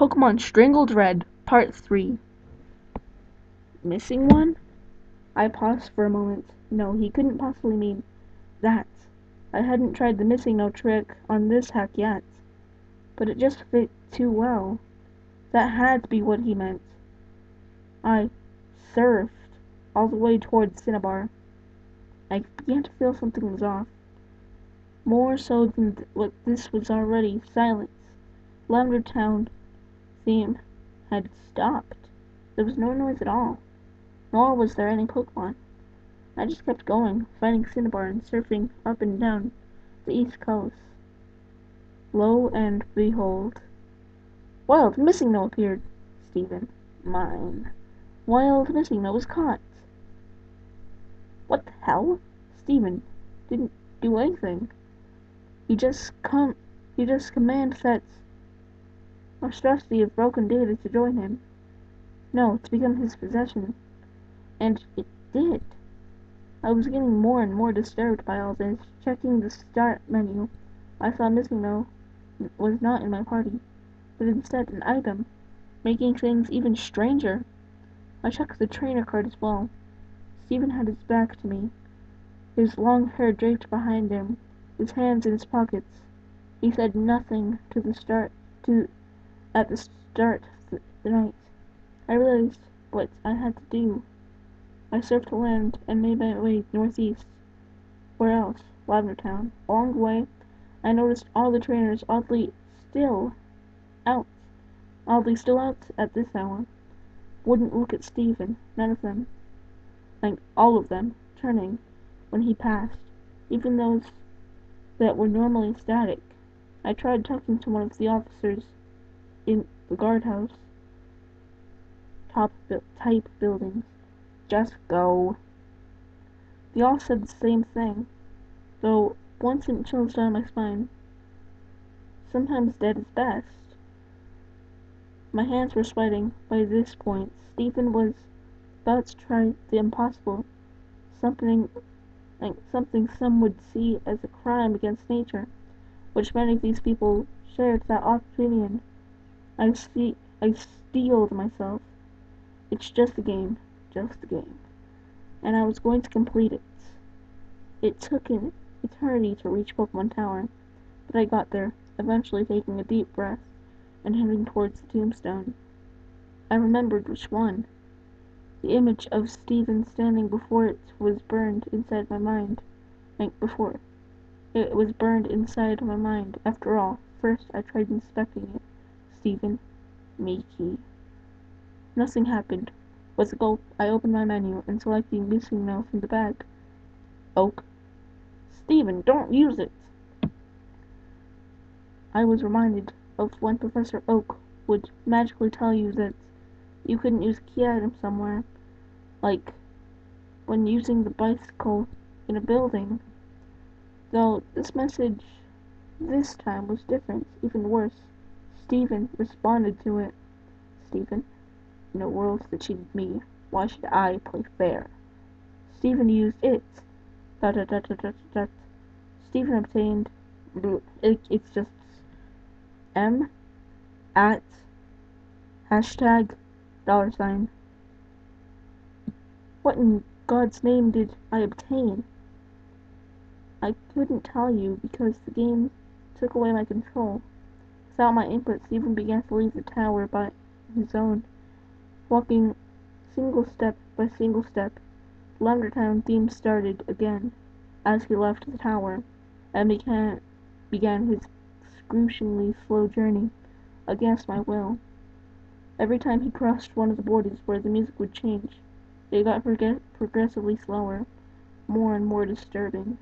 Pokemon Strangled Red, Part 3. Missing one? I paused for a moment. No, he couldn't possibly mean that. I hadn't tried the missing no trick on this hack yet. But it just fit too well. That had to be what he meant. I surfed all the way towards Cinnabar. I began to feel something was off. More so than what this was already. Silence. Lavender Town theme had stopped. There was no noise at all, nor was there any Pokemon. I just kept going, finding Cinnabar and surfing up and down the east coast. Lo and behold, Wild Missing No appeared. Stephen, mine. Wild Missing No was caught. What the hell? Stephen didn't do anything. He just command sets monstrosity of broken data to join him. No, to become his possession. And it did. I was getting more and more disturbed by all this. Checking the start menu, I saw Missing No was not in my party, but instead an item, making things even stranger. I checked the trainer card as well. Stephen had his back to me, his long hair draped behind him, his hands in his pockets. He said nothing at the start of the night. I realized what I had to do. I surfed to land and made my way northeast. Where else? Lavender Town. Along the way, I noticed all the trainers oddly still out at this hour. Wouldn't look at Stephen, none of them. Like all of them, turning when he passed, even those that were normally static. I tried talking to one of the officers in the guardhouse. Type buildings. Just go. They all said the same thing, though one sent chills down my spine. Sometimes dead is best. My hands were sweating by this point. Stephen was about to try the impossible, something some would see as a crime against nature, which many of these people shared that opinion. I steeled myself. It's just a game, and I was going to complete it. It took an eternity to reach Pokemon Tower, but I got there, eventually taking a deep breath and heading towards the tombstone. I remembered which one. The image of Stephen standing before it was burned inside my mind. After all, first I tried inspecting it. Stephen, Miki. Nothing happened. With a gulp, I opened my menu and selected Missing No from the bag. Oak. Stephen, don't use it! I was reminded of when Professor Oak would magically tell you that you couldn't use a key item somewhere, like when using the bicycle in a building. Though this message this time was different, even worse. Stephen responded to it. Stephen, in a world that cheated me, why should I play fair? Stephen used it. Dot dot dot dot dot dot. Stephen obtained. It's just M at hashtag $. What in God's name did I obtain? I couldn't tell you because the game took away my control. Without my input, Stephen began to leave the tower by his own, walking single step by single step. The Lavender Town theme started again as he left the tower and began his excruciatingly slow journey against my will. Every time he crossed one of the borders where the music would change, it got progressively slower, more and more disturbing.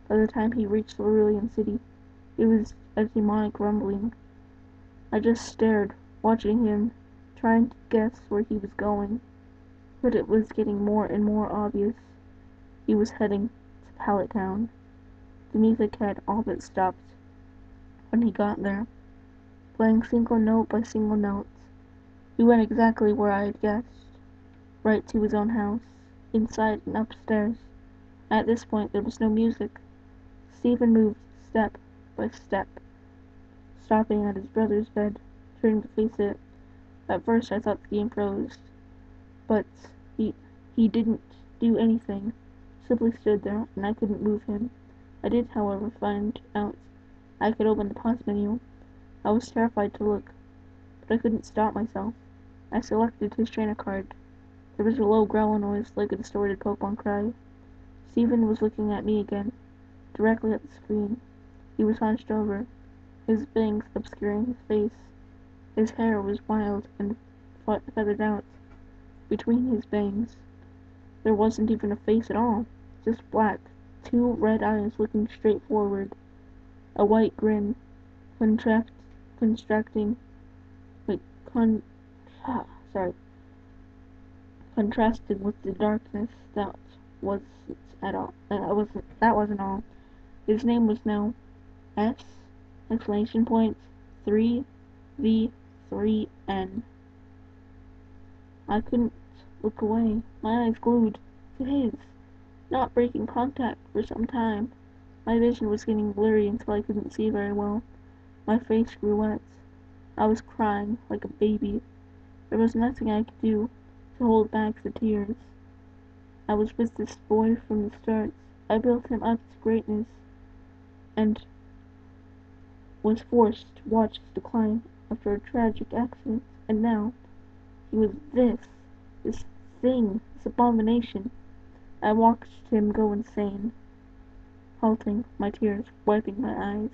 By the time he reached Cerulean City, it was a demonic rumbling. I just stared, watching him, trying to guess where he was going, but it was getting more and more obvious. He was heading to Pallet Town. The music had all but stopped when he got there, playing single note by single note. He went exactly where I had guessed, right to his own house, inside and upstairs. At this point there was no music. Stephen moved step by step, stopping at his brother's bed turning to face it. At first I thought the game froze, but he he didn't do anything. Simply stood there, and I couldn't move him. I did, however, find out I could open the pause menu. I was terrified to look, but I couldn't stop myself. I selected his trainer card. There was a low growl noise like a distorted Pokemon cry. Steven was looking at me again, directly at the screen. He was hunched over, his bangs obscuring his face. His hair was wild and feathered out between his bangs. There wasn't even a face at all, just black, two red eyes looking straight forward, a white grin contracting, like contrasted with the darkness that was at all. That wasn't all. His name was now S exclamation point 3V3N. I couldn't look away, my eyes glued to his, not breaking contact for some time. My vision was getting blurry until I couldn't see very well. My face grew wet. I was crying like a baby. There was nothing I could do to hold back the tears. I was with this boy from the start. I built him up to greatness, and was forced to watch his decline after a tragic accident, and now he was this thing, this abomination. I watched him go insane, halting, my tears wiping my eyes.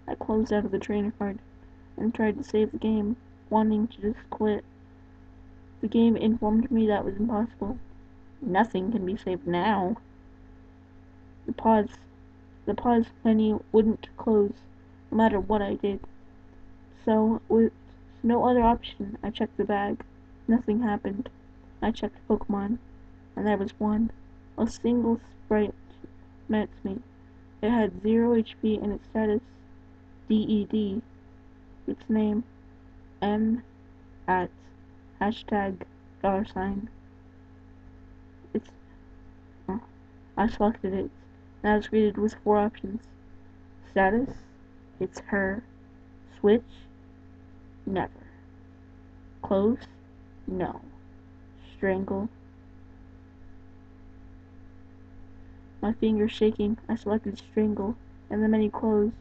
I closed out of the trainer card and tried to save the game, wanting to just quit. The game informed me that was impossible. Nothing can be saved now. The pause menu wouldn't close, no matter what I did. So, with no other option, I checked the bag. Nothing happened. I checked Pokemon, and there was one. A single sprite met me. It had 0 HP and its status DED. Its name M at hashtag $. It's I selected it, and I was greeted with 4 options. Status, it's her. Switch, never. Close, no. Strangle. My fingers shaking, I selected strangle, and the menu closed,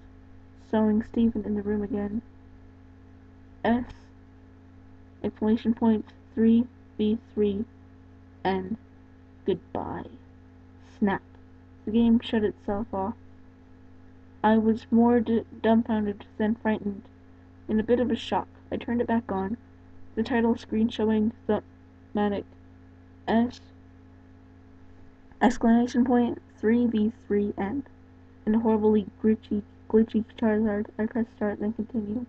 showing Steven in the room again. S exclamation point 3v3N. Goodbye. Snap. The game shut itself off. I was more dumbfounded than frightened. In a bit of a shock, I turned it back on, the title screen showing the manic S exclamation point 3v3N. And a horribly glitchy Charizard. I pressed start, then continue.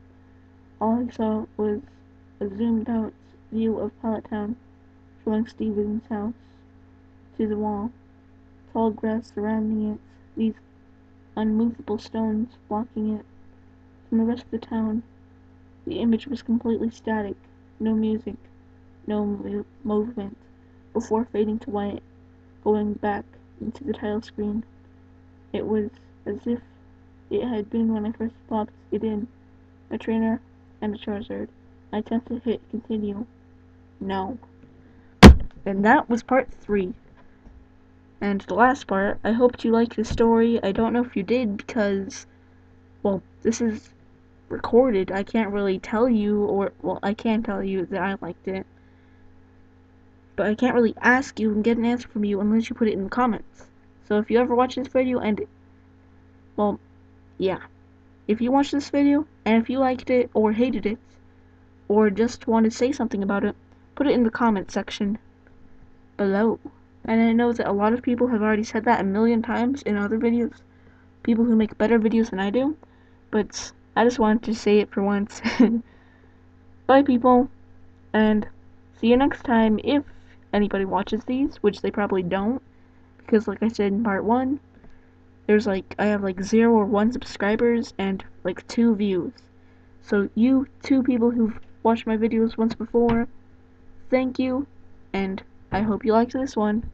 All I saw was a zoomed out view of Pallet Town, showing Steven's house to the wall, tall grass surrounding it, these unmovable stones blocking it from the rest of the town. The image was completely static, no music, no movement, before fading to white, going back into the title screen. It was as if it had been when I first popped it in, a trainer and a Charizard. I attempted to hit continue. No. And that was part 3. And the last part, I hoped you liked the story. I don't know if you did because, well, this is recorded. I can't really tell you, I can tell you that I liked it. But I can't really ask you and get an answer from you unless you put it in the comments. So if you ever watch this video and, well, yeah. If you watched this video, and if you liked it or hated it, or just want to say something about it, put it in the comment section below. And I know that a lot of people have already said that a million times in other videos, people who make better videos than I do, but I just wanted to say it for once. Bye people, and see you next time if anybody watches these, which they probably don't, because like I said in part 1, I have 0 or 1 subscribers and 2 views. So you 2 people who've watched my videos once before, thank you, and I hope you liked this one.